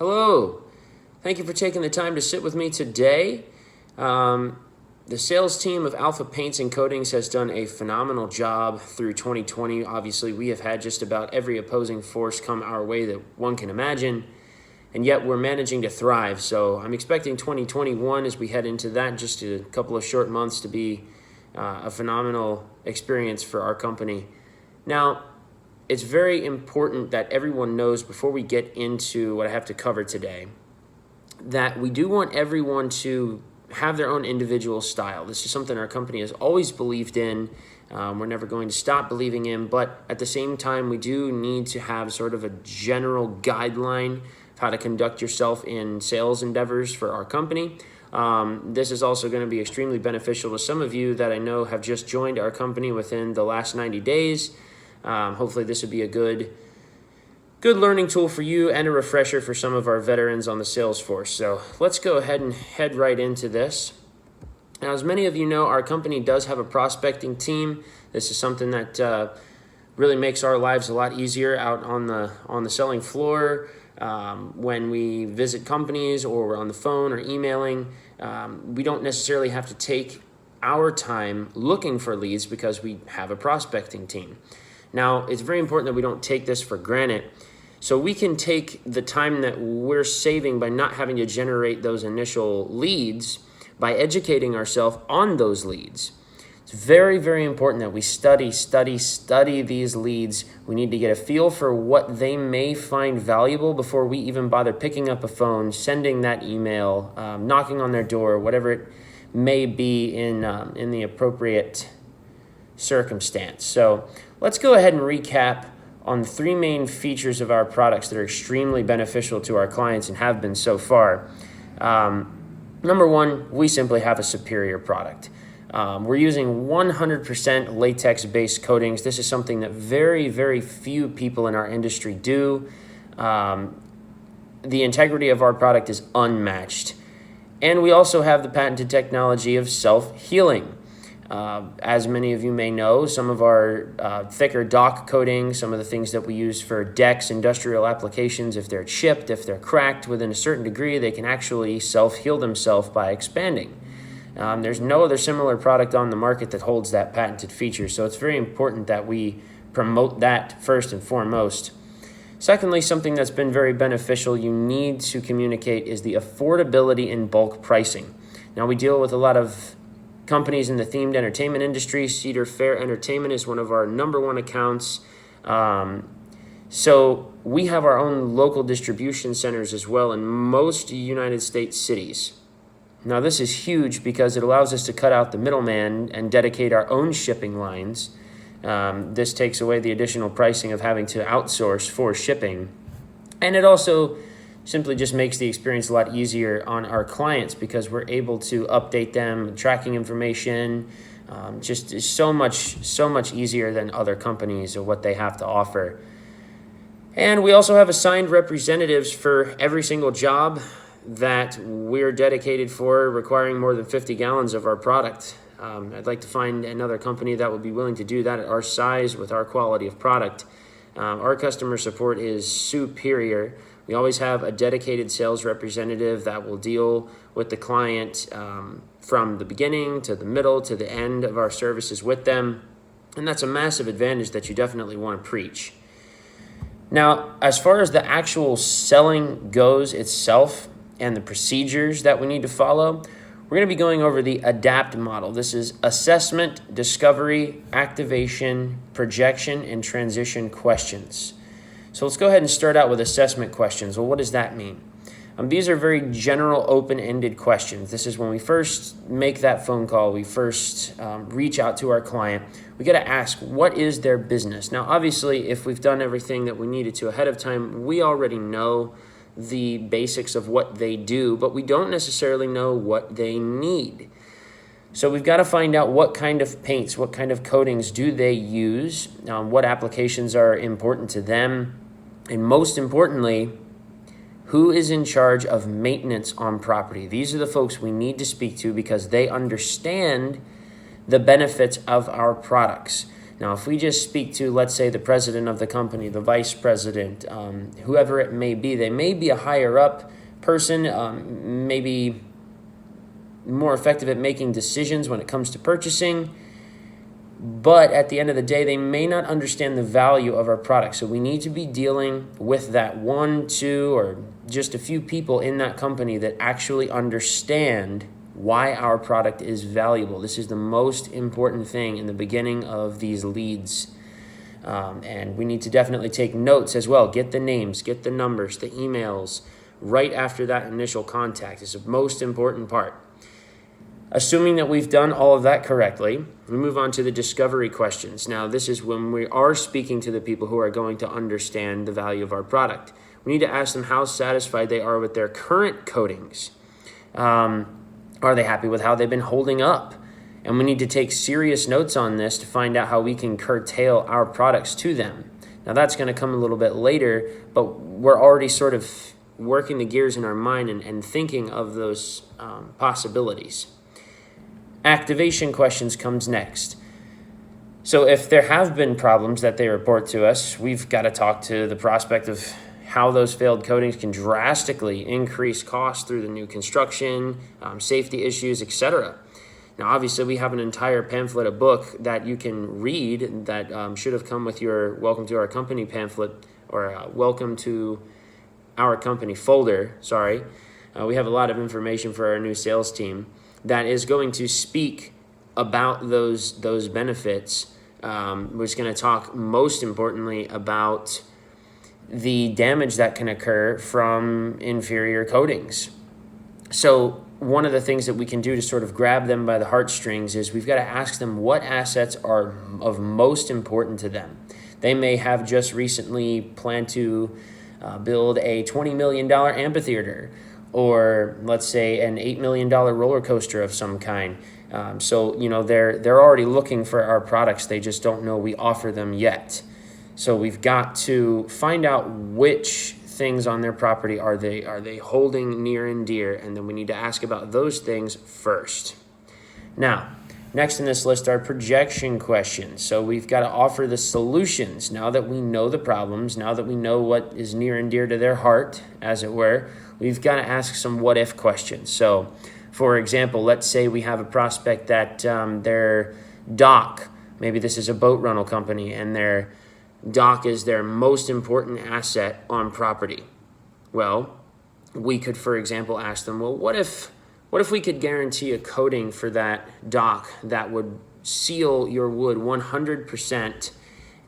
Hello. Thank you for taking the time to sit with me today. The sales team of Alpha Paints and Coatings has done a phenomenal job through 2020. Obviously, we have had just about every opposing force come our way that one can imagine, and yet we're managing to thrive. So I'm expecting 2021, as we head into that, just a couple of short months, to be a phenomenal experience for our company. Now, it's very important that everyone knows, before we get into what I have to cover today, that we do want everyone to have their own individual style. This is something our company has always believed in. We're never going to stop believing in, but at the same time, we do need to have sort of a general guideline of how to conduct yourself in sales endeavors for our company. This is also going to be extremely beneficial to some of you that I know have just joined our company within the last 90 days. Hopefully this would be a good learning tool for you and a refresher for some of our veterans on the sales force. So let's go ahead and head right into this. Now, as many of you know, our company does have a prospecting team. This is something that really makes our lives a lot easier out on the selling floor. When we visit companies or we're on the phone or emailing, we don't necessarily have to take our time looking for leads because we have a prospecting team. Now, it's very important that we don't take this for granted. So we can take the time that we're saving by not having to generate those initial leads by educating ourselves on those leads. It's very, very important that we study these leads. We need to get a feel for what they may find valuable before we even bother picking up a phone, sending that email, knocking on their door, whatever it may be in the appropriate circumstance. So let's go ahead and recap on the three main features of our products that are extremely beneficial to our clients and have been so far. Number one, we simply have a superior product. We're using 100% latex-based coatings. This is something that very, very few people in our industry do. The integrity of our product is unmatched. And we also have the patented technology of self-healing. As many of you may know, some of our thicker dock coatings, some of the things that we use for decks, industrial applications, if they're chipped, if they're cracked within a certain degree, they can actually self-heal themselves by expanding. There's no other similar product on the market that holds that patented feature, so it's very important that we promote that first and foremost. Secondly, something that's been very beneficial you need to communicate is the affordability in bulk pricing. Now, we deal with a lot of companies in the themed entertainment industry. Cedar Fair Entertainment is one of our number one accounts. So we have our own local distribution centers as well in most United States cities. Now, this is huge because it allows us to cut out the middleman and dedicate our own shipping lines. This takes away the additional pricing of having to outsource for shipping. And it also simply just makes the experience a lot easier on our clients because we're able to update them, tracking information, just is so much easier than other companies or what they have to offer. And we also have assigned representatives for every single job that we're dedicated for requiring more than 50 gallons of our product. I'd like to find another company that would be willing to do that at our size with our quality of product. Our customer support is superior. We always have a dedicated sales representative that will deal with the client from the beginning to the middle to the end of our services with them. And that's a massive advantage that you definitely want to preach. Now, as far as the actual selling goes itself and the procedures that we need to follow, we're going to be going over the ADAPT model. This is assessment, discovery, activation, projection, and transition questions. So let's go ahead and start out with assessment questions. Well, what does that mean? These are very general, open-ended questions. This is when we first make that phone call, we first reach out to our client. We got to ask, what is their business? Now, obviously, if we've done everything that we needed to ahead of time, we already know the basics of what they do, but we don't necessarily know what they need. So we've got to find out what kind of paints, what kind of coatings do they use, what applications are important to them, and most importantly, who is in charge of maintenance on property. These are the folks we need to speak to because they understand the benefits of our products. Now, if we just speak to, let's say, the president of the company, the vice president, whoever it may be, they may be a higher up person, maybe more effective at making decisions when it comes to purchasing. But at the end of the day, they may not understand the value of our product. So we need to be dealing with that 1, 2, or just a few people in that company that actually understand why our product is valuable. This is the most important thing in the beginning of these leads. And we need to definitely take notes as well. Get the names, get the numbers, the emails right after that initial contact is the most important part. Assuming that we've done all of that correctly, we move on to the discovery questions. Now, this is when we are speaking to the people who are going to understand the value of our product. We need to ask them how satisfied they are with their current coatings. Are they happy with how they've been holding up? And we need to take serious notes on this to find out how we can curtail our products to them. Now, that's going to come a little bit later, but we're already sort of working the gears in our mind and thinking of those possibilities. Activation questions comes next. So if there have been problems that they report to us, we've got to talk to the prospect of how those failed coatings can drastically increase costs through the new construction, safety issues, etc. Now, obviously, we have an entire pamphlet, a book that you can read that should have come with your Welcome to Our Company pamphlet, or Welcome to Our Company folder, sorry. We have a lot of information for our new sales team that is going to speak about those benefits. We're just going to talk most importantly about the damage that can occur from inferior coatings. So one of the things that we can do to sort of grab them by the heartstrings is we've got to ask them what assets are of most important to them. They may have just recently planned to build a $20 million amphitheater, or let's say an $8 million roller coaster of some kind. So, they're already looking for our products. They just don't know we offer them yet. So we've got to find out which things on their property are they holding near and dear, and then we need to ask about those things first. Now, next in this list are projection questions. So we've got to offer the solutions. Now that we know the problems, now that we know what is near and dear to their heart, as it were, we've got to ask some what-if questions. So, for example, let's say we have a prospect that their dock, maybe this is a boat rental company, and their dock is their most important asset on property. Well, we could, for example, ask them, well, what if we could guarantee a coating for that dock that would seal your wood 100%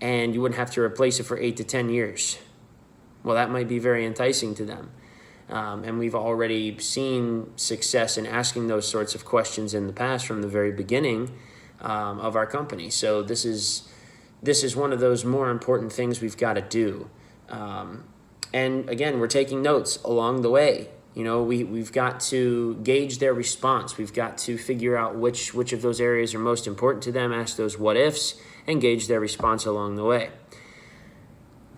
and you wouldn't have to replace it for 8 to 10 years? Well, that might be very enticing to them. And we've already seen success in asking those sorts of questions in the past from the very beginning of our company. So this is one of those more important things we've got to do. And again, we're taking notes along the way. We've got to gauge their response. We've got to figure out which of those areas are most important to them, ask those what ifs, and gauge their response along the way.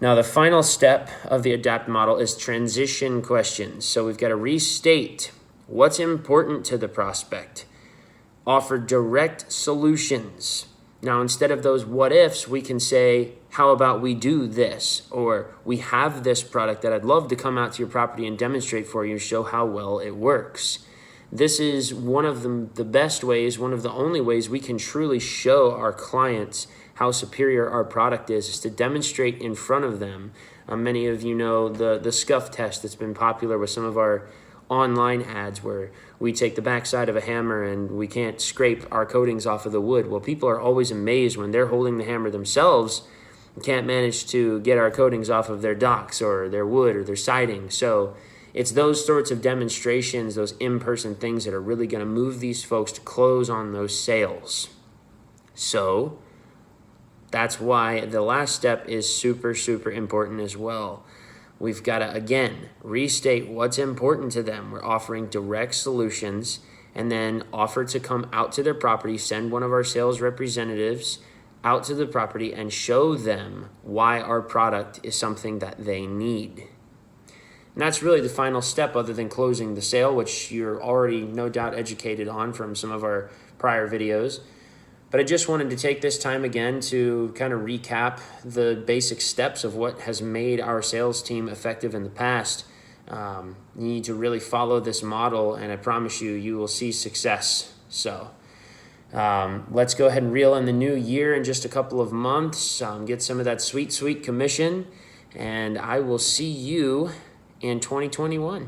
Now, the final step of the ADAPT model is transition questions. So we've got to restate what's important to the prospect, offer direct solutions. Now, instead of those what ifs, we can say, how about we do this? Or we have this product that I'd love to come out to your property and demonstrate for you, show how well it works. This is one of the best ways, one of the only ways we can truly show our clients how superior our product is to demonstrate in front of them. Many of you know the scuff test that's been popular with some of our online ads where we take the backside of a hammer and we can't scrape our coatings off of the wood. Well, people are always amazed when they're holding the hammer themselves and can't manage to get our coatings off of their docks or their wood or their siding. So it's those sorts of demonstrations, those in-person things that are really going to move these folks to close on those sales. So that's why the last step is super, super important as well. We've got to, again, restate what's important to them. We're offering direct solutions, and then offer to come out to their property, send one of our sales representatives out to the property and show them why our product is something that they need. And that's really the final step other than closing the sale, which you're already no doubt educated on from some of our prior videos. But I just wanted to take this time again to kind of recap the basic steps of what has made our sales team effective in the past. You need to really follow this model, and I promise you, you will see success. So let's go ahead and reel in the new year in just a couple of months, get some of that sweet, sweet commission, and I will see you in 2021.